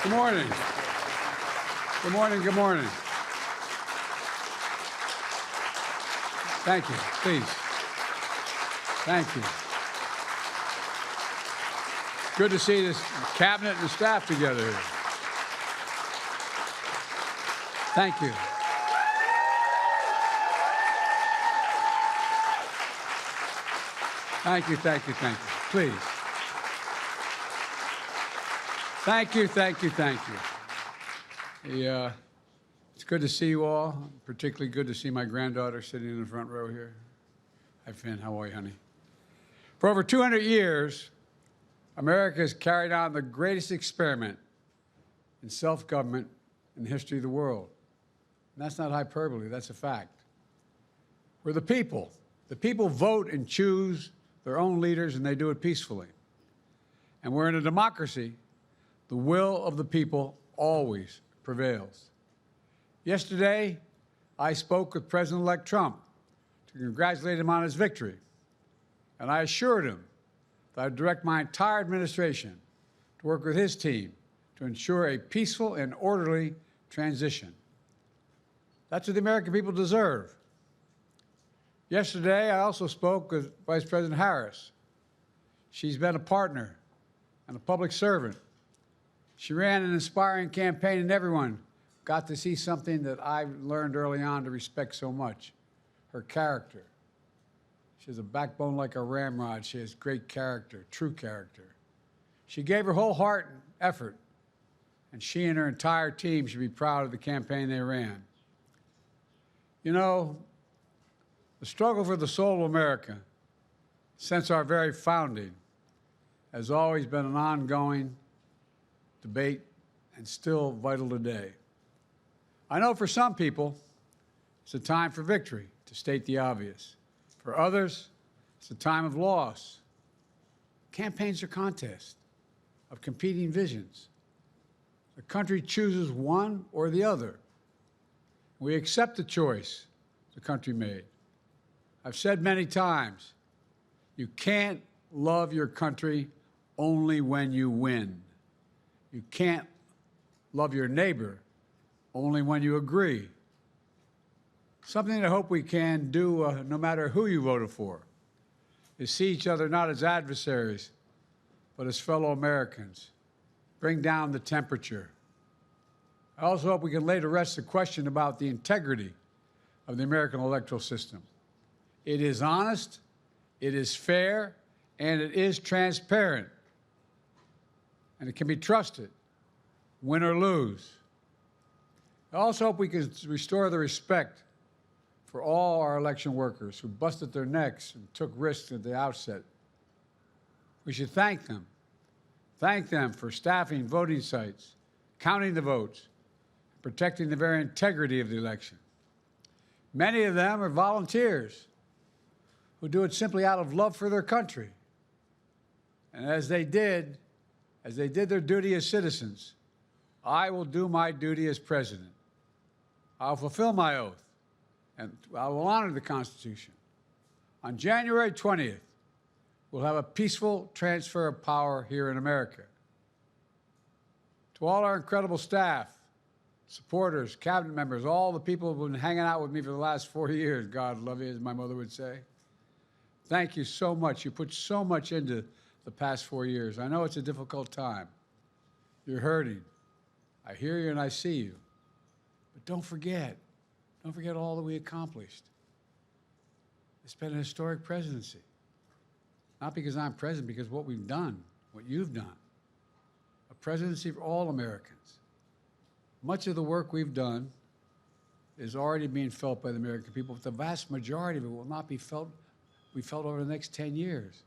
Good morning. Good morning. Good morning. Thank you. Please. Thank you. Good to see this cabinet and the staff together here. Thank you. Thank you, thank you, thank you. Please. Thank you, thank you, thank you. It's good to see you all. Particularly good to see my granddaughter sitting in the front row here. Hi, Finn. How are you, honey? For over 200 years, America has carried on the greatest experiment in self-government in the history of the world. And that's not hyperbole, that's a fact. We're the people. The people vote and choose their own leaders, and they do it peacefully. And we're in a democracy. The will of the people always prevails. Yesterday, I spoke with President-elect Trump to congratulate him on his victory. And I assured him that I'd direct my entire administration to work with his team to ensure a peaceful and orderly transition. That's what the American people deserve. Yesterday, I also spoke with Vice President Harris. She's been a partner and a public servant. She ran an inspiring campaign, and everyone got to see something that I learned early on to respect so much, her character. She has a backbone like a ramrod. She has great character, true character. She gave her whole heart and effort, and she and her entire team should be proud of the campaign they ran. You know, the struggle for the soul of America, since our very founding, has always been an ongoing debate and still vital today. I know for some people, it's a time for victory, to state the obvious. For others, it's a time of loss. Campaigns are contests of competing visions. The country chooses one or the other. We accept the choice the country made. I've said many times, you can't love your country only when you win. You can't love your neighbor only when you agree. Something I hope we can do, no matter who you voted for, is see each other not as adversaries, but as fellow Americans. Bring down the temperature. I also hope we can lay to rest the question about the integrity of the American electoral system. It is honest, it is fair, and it is transparent. And it can be trusted, win or lose. I also hope we can restore the respect for all our election workers who busted their necks and took risks at the outset. We should thank them. Thank them for staffing voting sites, counting the votes, protecting the very integrity of the election. Many of them are volunteers who do it simply out of love for their country. And as they did their duty as citizens, I will do my duty as president. I'll fulfill my oath, and I will honor the Constitution. On January 20th, we'll have a peaceful transfer of power here in America. To all our incredible staff, supporters, cabinet members, all the people who've been hanging out with me for the last 4 years, God love you, as my mother would say. Thank you so much. You put so much into the past 4 years. I know it's a difficult time. You're hurting. I hear you and I see you. But don't forget all that we accomplished. It's been a historic presidency. Not because I'm president, because what we've done, what you've done. A presidency for all Americans. Much of the work we've done is already being felt by the American people, but the vast majority of it will not be felt over the next 10 years.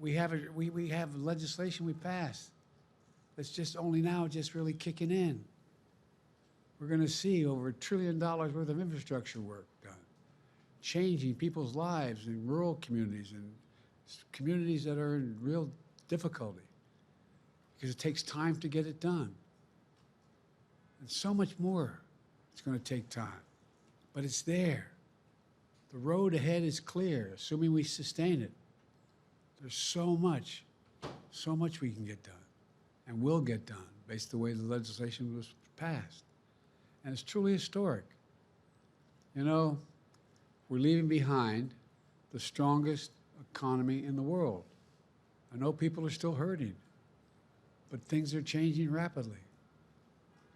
We have legislation we passed that's just only now just really kicking in. We're going to see over $1 trillion worth of infrastructure work done, changing people's lives in rural communities and communities that are in real difficulty because it takes time to get it done. And so much more it's going to take time, but it's there. The road ahead is clear, assuming we sustain it. There's so much we can get done and will get done based on the way the legislation was passed. And it's truly historic. You know, we're leaving behind the strongest economy in the world. I know people are still hurting, but things are changing rapidly.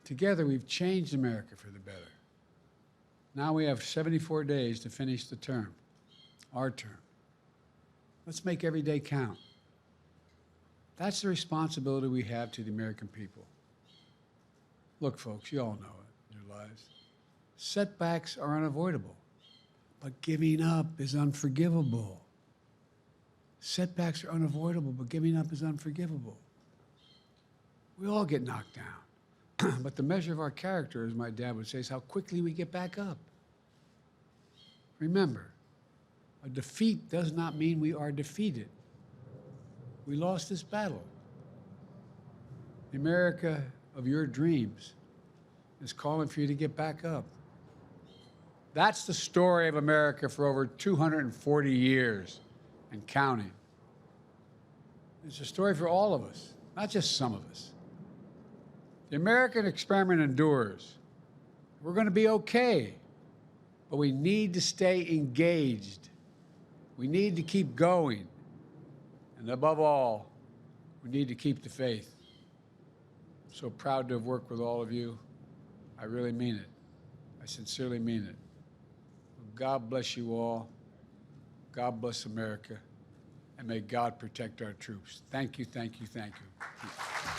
Together, we've changed America for the better. Now we have 74 days to finish the term, our term. Let's make every day count. That's the responsibility we have to the American people. Look, folks, you all know it in your lives. Setbacks are unavoidable, but giving up is unforgivable. Setbacks are unavoidable, but giving up is unforgivable. We all get knocked down, but the measure of our character, as my dad would say, is how quickly we get back up. Remember, a defeat does not mean we are defeated. We lost this battle. The America of your dreams is calling for you to get back up. That's the story of America for over 240 years and counting. It's a story for all of us, not just some of us. The American experiment endures. We're going to be okay, but we need to stay engaged. We need to keep going. And above all, we need to keep the faith. I'm so proud to have worked with all of you. I really mean it. I sincerely mean it. God bless you all. God bless America. And may God protect our troops. Thank you, thank you, thank you.